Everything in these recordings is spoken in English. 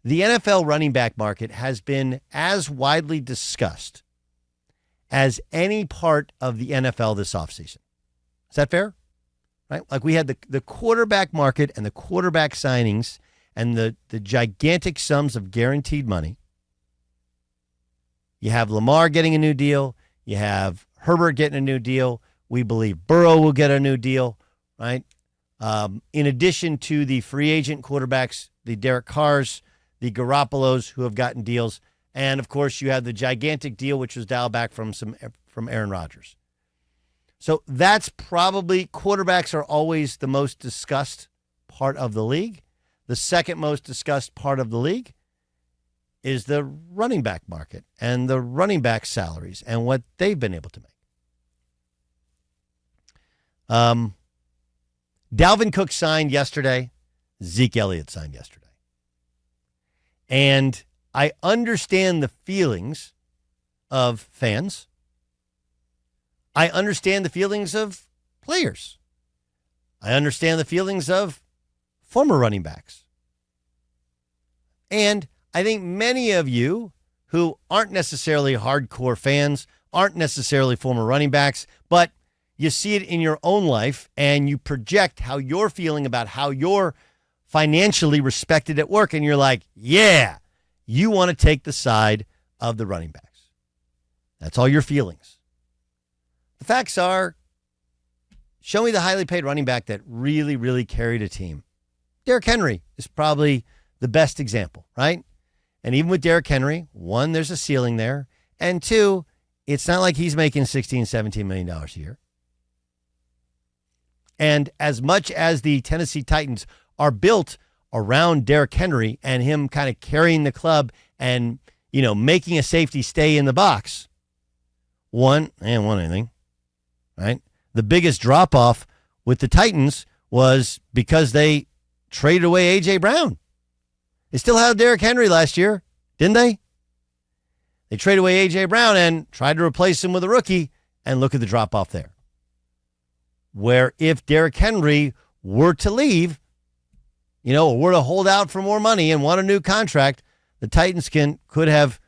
the NFL running back market has been as widely discussed as any part of the NFL this offseason. Is that fair? Right? Like we had the quarterback market and the quarterback signings and the gigantic sums of guaranteed money. You have Lamar getting a new deal. You have Herbert getting a new deal. We believe Burrow will get a new deal, right? In addition to the free agent quarterbacks, the Derek Carrs, the Garoppolos who have gotten deals. And, of course, you have the gigantic deal, which was dialed back from Aaron Rodgers. So that's probably, quarterbacks are always the most discussed part of the league. The second most discussed part of the league is the running back market and the running back salaries and what they've been able to make. Dalvin Cook signed yesterday. Zeke Elliott signed yesterday. And I understand the feelings of fans. I understand the feelings of players. I understand the feelings of former running backs. And I think many of you who aren't necessarily hardcore fans, aren't necessarily former running backs, but you see it in your own life and you project how you're feeling about how you're financially respected at work. And you're like, yeah, you want to take the side of the running backs. That's all your feelings. The facts are, show me the highly paid running back that really, really carried a team. Derrick Henry is probably the best example, right? And even with Derrick Henry, one, there's a ceiling there. And two, it's not like he's making $16, $17 million a year. And as much as the Tennessee Titans are built around Derrick Henry and him kind of carrying the club and, you know, making a safety stay in the box, one, they didn't want anything, right? The biggest drop-off with the Titans was because they traded away A.J. Brown. They still had Derrick Henry last year, didn't they? They traded away A.J. Brown and tried to replace him with a rookie, and look at the drop-off there. Where if Derrick Henry were to leave, you know, or were to hold out for more money and want a new contract, the Titans could have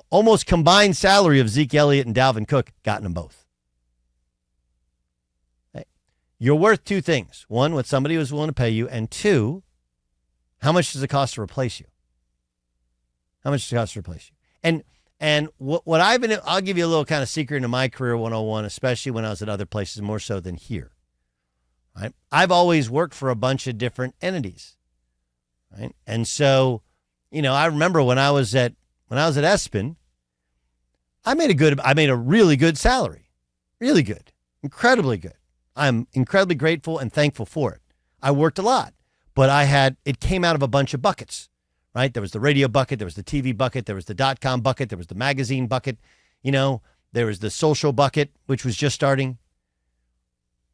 almost combined salary of Zeke Elliott and Dalvin Cook, gotten them both. Okay. You're worth two things. One, what somebody was willing to pay you, and two, how much does it cost to replace you? How much does it cost to replace you? And what I've been, I'll give you a little kind of secret into my career 101, especially when I was at other places, more so than here. Right? I've always worked for a bunch of different entities. Right? And so, you know, I remember when I was at Espen, I made a really good salary. Really good. Incredibly good. I'm incredibly grateful and thankful for it. I worked a lot, but it came out of a bunch of buckets. Right? There was the radio bucket, there was the TV bucket, there was the .com bucket, there was the magazine bucket, you know, there was the social bucket, which was just starting.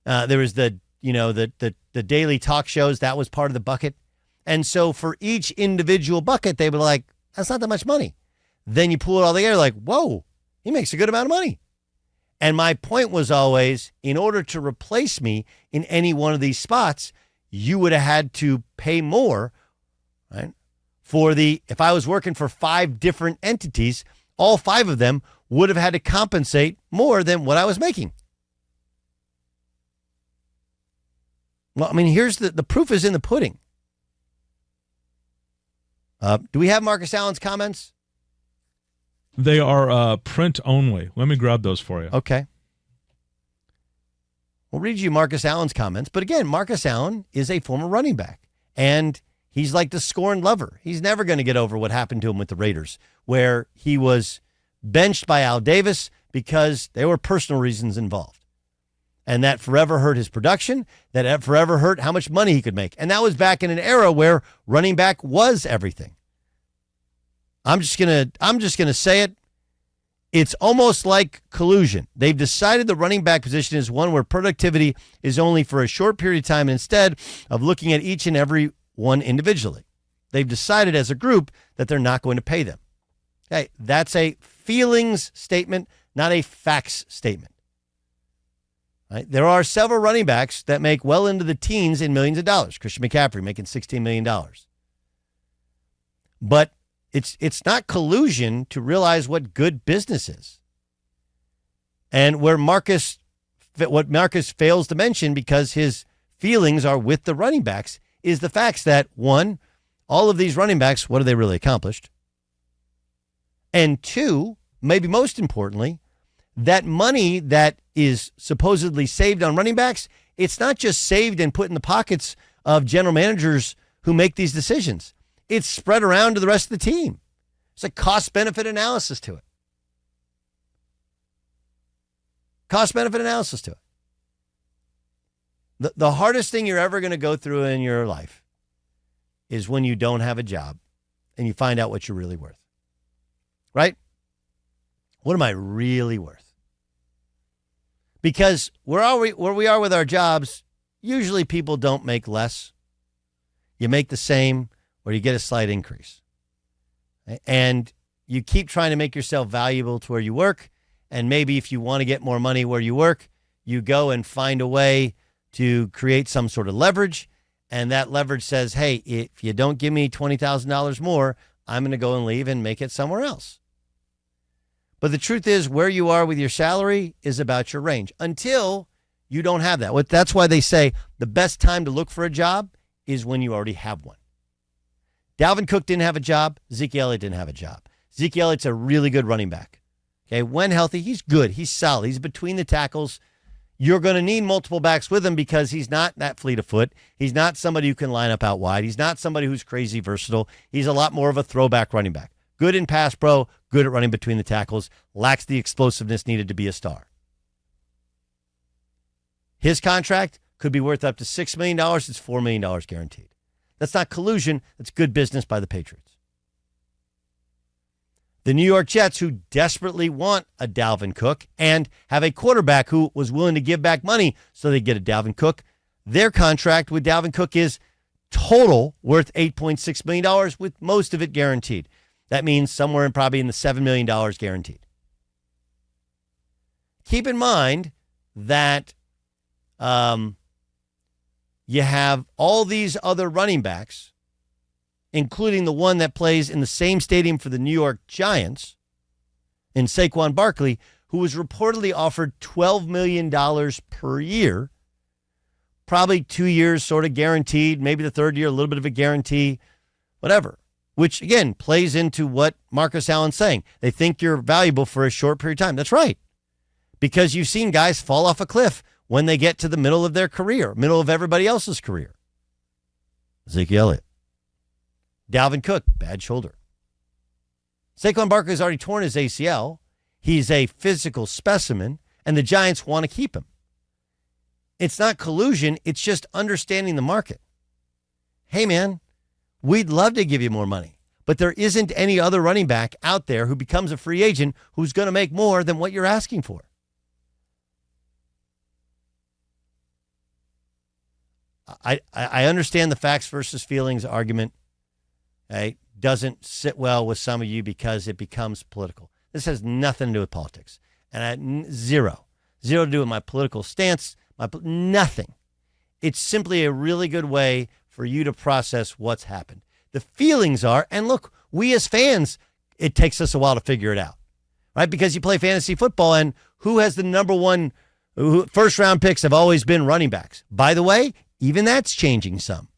There was the daily talk shows, that was part of the bucket. And so for each individual bucket, they were like, that's not that much money. Then you pull it all together like, whoa, he makes a good amount of money. And my point was always, in order to replace me in any one of these spots, you would have had to pay more, right? If I was working for 5 different entities, all 5 of them would have had to compensate more than what I was making. Well, I mean, here's the proof is in the pudding. Do we have Marcus Allen's comments? They are print only. Let me grab those for you. Okay. We'll read you Marcus Allen's comments. But again, Marcus Allen is a former running back. And he's like the scorned lover. He's never going to get over what happened to him with the Raiders, where he was benched by Al Davis because there were personal reasons involved. And that forever hurt his production. That forever hurt how much money he could make. And that was back in an era where running back was everything. I'm just gonna say it. It's almost like collusion. They've decided the running back position is one where productivity is only for a short period of time instead of looking at each and every one individually. They've decided as a group that they're not going to pay them. Okay, that's a feelings statement, not a facts statement. Right? There are several running backs that make well into the teens in millions of dollars. Christian McCaffrey making $16 million. But it's not collusion to realize what good business is. And what Marcus fails to mention, because his feelings are with the running backs, is the facts that, one, all of these running backs, what have they really accomplished? And two, maybe most importantly, that money that is supposedly saved on running backs, it's not just saved and put in the pockets of general managers who make these decisions. It's spread around to the rest of the team. It's a cost-benefit analysis to it. Cost-benefit analysis to it. The hardest thing you're ever going to go through in your life is when you don't have a job and you find out what you're really worth. Right? What am I really worth? Because where we are with our jobs, usually people don't make less. You make the same, or you get a slight increase. And you keep trying to make yourself valuable to where you work. And maybe if you want to get more money where you work, you go and find a way to create some sort of leverage. And that leverage says, hey, if you don't give me $20,000 more, I'm going to go and leave and make it somewhere else. But the truth is, where you are with your salary is about your range until you don't have that. That's why they say the best time to look for a job is when you already have one. Dalvin Cook didn't have a job. Ezekiel Elliott didn't have a job. Ezekiel Elliott's a really good running back. Okay, when healthy, he's good. He's solid. He's between the tackles. You're going to need multiple backs with him because he's not that fleet of foot. He's not somebody who can line up out wide. He's not somebody who's crazy versatile. He's a lot more of a throwback running back. Good in pass pro, good at running between the tackles, lacks the explosiveness needed to be a star. His contract could be worth up to $6 million. It's $4 million guaranteed. That's not collusion. That's good business by the Patriots. The New York Jets, who desperately want a Dalvin Cook and have a quarterback who was willing to give back money so they get a Dalvin Cook, their contract with Dalvin Cook is total worth $8.6 million with most of it guaranteed. That means somewhere probably in the $7 million guaranteed. Keep in mind that you have all these other running backs, including the one that plays in the same stadium for the New York Giants, in Saquon Barkley, who was reportedly offered $12 million per year, probably 2 years sort of guaranteed, maybe the third year, a little bit of a guarantee, whatever, which, again, plays into what Marcus Allen's saying. They think you're valuable for a short period of time. That's right, because you've seen guys fall off a cliff when they get to the middle of their career, middle of everybody else's career. Ezekiel Elliott. Dalvin Cook, bad shoulder. Saquon Barkley's already torn his ACL. He's a physical specimen, and the Giants want to keep him. It's not collusion. It's just understanding the market. Hey, man, we'd love to give you more money, but there isn't any other running back out there who becomes a free agent who's going to make more than what you're asking for. I understand the facts versus feelings argument. Okay, doesn't sit well with some of you because it becomes political. This has nothing to do with politics. And zero to do with my political stance, nothing. It's simply a really good way for you to process what's happened. The feelings are, and look, we as fans, it takes us a while to figure it out, right? Because you play fantasy football, and who has the number one first round picks have always been running backs. By the way, even that's changing some.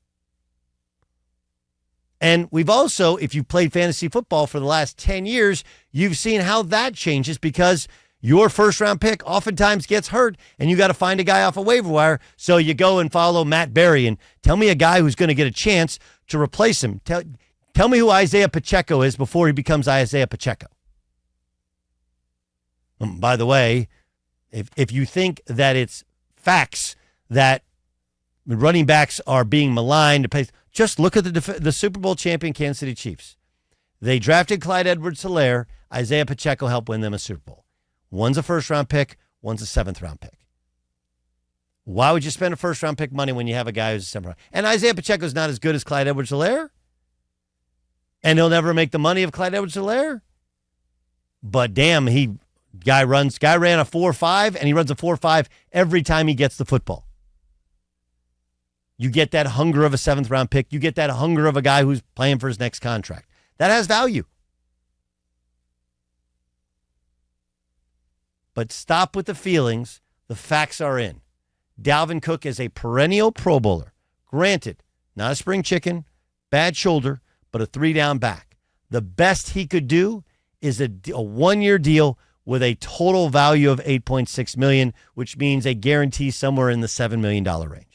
And we've also, if you've played fantasy football for the last 10 years, you've seen how that changes because your first round pick oftentimes gets hurt and you got to find a guy off a waiver wire. So you go and follow Matt Berry and tell me a guy who's going to get a chance to replace him. Tell me who Isaiah Pacheco is before he becomes Isaiah Pacheco. By the way, if you think that it's facts that running backs are being maligned, just look at the Super Bowl champion Kansas City Chiefs. They drafted Clyde Edwards-Helaire. Isaiah Pacheco helped win them a Super Bowl. One's a first-round pick. One's a seventh-round pick. Why would you spend a first-round pick money when you have a guy who's a seventh-round? And Isaiah Pacheco's not as good as Clyde Edwards-Helaire. And he'll never make the money of Clyde Edwards-Helaire. But damn, guy ran a 4.5, and he runs a 4.5 every time he gets the football. You get that hunger of a seventh-round pick. You get that hunger of a guy who's playing for his next contract. That has value. But stop with the feelings. The facts are in. Dalvin Cook is a perennial Pro Bowler. Granted, not a spring chicken, bad shoulder, but a 3-down back. The best he could do is a 1-year deal with a total value of $8.6 million, which means a guarantee somewhere in the $7 million range.